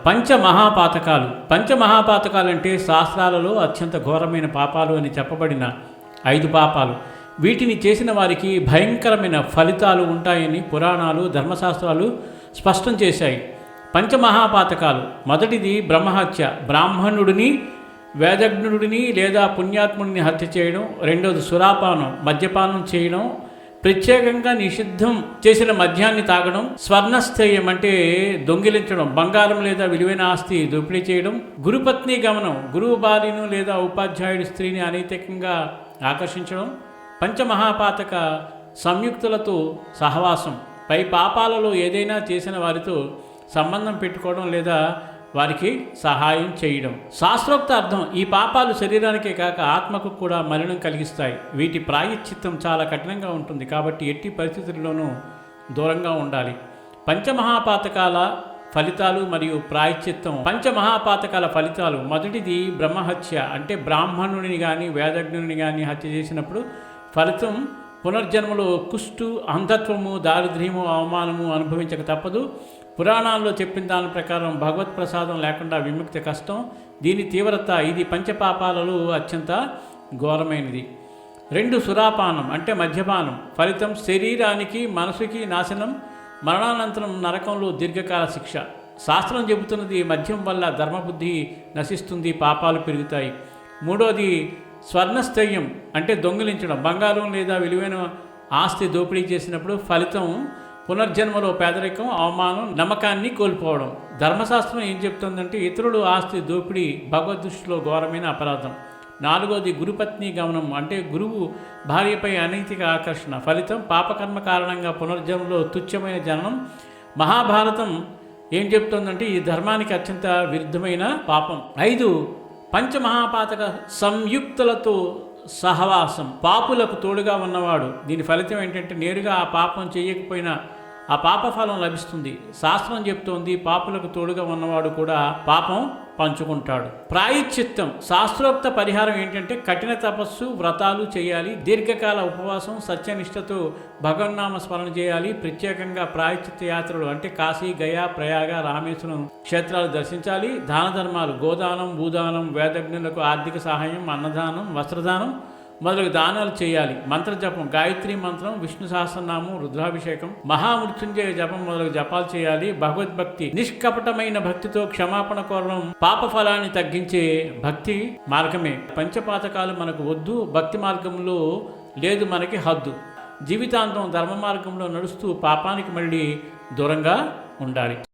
పంచమహాపాతకాలు అంటే శాస్త్రాలలో అత్యంత ఘోరమైన పాపాలు అని చెప్పబడిన 5 పాపాలు. వీటిని చేసిన వారికి భయంకరమైన ఫలితాలు ఉంటాయని పురాణాలు, ధర్మశాస్త్రాలు స్పష్టం చేశాయి. పంచమహాపాతకాలు: మొదటిది బ్రహ్మహత్య, బ్రాహ్మణుడిని, వేదజ్ఞుడిని లేదా పుణ్యాత్ముడిని హత్య చేయడం. రెండవది సురాపానం, మద్యపానం చేయడం, ప్రత్యేకంగా నిషిద్ధం చేసిన మద్యాన్ని తాగడం. స్వర్ణస్థేయం అంటే దొంగిలించడం, బంగారం లేదా విలువైన ఆస్తి దోపిడీ చేయడం. గురుపత్ని గమనం, గురువు భార్యను లేదా ఉపాధ్యాయుడి స్త్రీని అనైతికంగా ఆకర్షించడం. పంచమహాపాతక సంయుక్తులతో సహవాసం, పై పాపాలలో ఏదైనా చేసిన వారితో సంబంధం పెట్టుకోవడం లేదా వారికి సహాయం చేయడం. శాస్త్రోక్త అర్థం: ఈ పాపాలు శరీరానికే కాక ఆత్మకు కూడా మలినం కలిగిస్తాయి. వీటి ప్రాయశ్చిత్తం చాలా కఠినంగా ఉంటుంది కాబట్టి ఎట్టి పరిస్థితుల్లోనూ దూరంగా ఉండాలి. పంచమహాపాతకాల ఫలితాలు మరియు ప్రాయశ్చిత్తం. పంచమహాపాతకాల ఫలితాలు: మొదటిది బ్రహ్మహత్య, అంటే బ్రాహ్మణుడిని కానీ వేదజ్ఞుని కానీ హత్య చేసినప్పుడు ఫలితం పునర్జన్మలో కుష్టు, అంధత్వము, దారిద్ర్యము, అవమానము అనుభవించక తప్పదు. పురాణాల్లో చెప్పిన దాని ప్రకారం భగవత్ ప్రసాదం లేకుండా విముక్తి కష్టం. దీని తీవ్రత: ఇది పంచపాపాలలో అత్యంత ఘోరమైనది. 2 సురాపానం అంటే మద్యపానం. ఫలితం శరీరానికి, మనసుకి నాశనం, మరణానంతరం నరకంలో దీర్ఘకాల శిక్ష. శాస్త్రం చెబుతున్నది మద్యం వల్ల ధర్మబుద్ధి నశిస్తుంది, పాపాలు పెరుగుతాయి. మూడోది స్వర్ణస్థేయం అంటే దొంగిలించడం, బంగారం లేదా విలువైన ఆస్తి దోపిడీ చేసినప్పుడు ఫలితం పునర్జన్మలో పేదరికం, అవమానం, నమ్మకాన్ని కోల్పోవడం. ధర్మశాస్త్రం ఏం చెప్తుందంటే ఇతరులు ఆస్తి దోపిడీ భగవద్దృష్టిలో ఘోరమైన అపరాధం. 4వది గురుపత్ని గమనం అంటే గురువు భార్యపై అనైతిక ఆకర్షణ. ఫలితం పాపకర్మ కారణంగా పునర్జన్మలో తుచ్చమైన జననం. మహాభారతం ఏం చెప్తుందంటే ఈ ధర్మానికి అత్యంత విరుద్ధమైన పాపం. 5 పంచమహాపాతక సంయుక్తులతో సహవాసం, పాపులకు తోడుగా ఉన్నవాడు. దీని ఫలితం ఏంటంటే నేరుగా ఆ పాపం చేయకపోయినా ఆ పాప ఫలం లభిస్తుంది. శాస్త్రం చెప్తోంది పాపులకు తోడుగా ఉన్నవాడు కూడా పాపం పంచుకుంటాడు. ప్రాయశ్చిత్తం: శాస్త్రోక్త పరిహారం ఏంటంటే కఠిన తపస్సు, వ్రతాలు చేయాలి, దీర్ఘకాల ఉపవాసం, సత్యనిష్టతో భగవన్నామ స్మరణ చేయాలి. ప్రత్యేకంగా ప్రాయశ్చిత్త యాత్రలు అంటే కాశీ, గయా, ప్రయాగ, రామేశ్వరం క్షేత్రాలు దర్శించాలి. దాన ధర్మాలు: గోదానం, భూదానం, వేదజ్ఞులకు ఆర్థిక సహాయం, అన్నదానం, వస్త్రదానం మొదలగు దానాలు చేయాలి. మంత్రజపం: గాయత్రి మంత్రం, విష్ణు సహస్రనామం, రుద్రాభిషేకం, మహామృత్యుంజయ జపం మొదలగు జపాలు చేయాలి. భగవద్భక్తి: నిష్కపటమైన భక్తితో క్షమాపణ కోరడం పాప ఫలాన్ని తగ్గించే భక్తి మార్గమే. పంచపాతకాలు మనకు వద్దు, భక్తి మార్గంలో లేదు మనకి హద్దు. జీవితాంతం ధర్మ మార్గంలో నడుస్తూ పాపానికి మళ్ళీ దూరంగా ఉండాలి.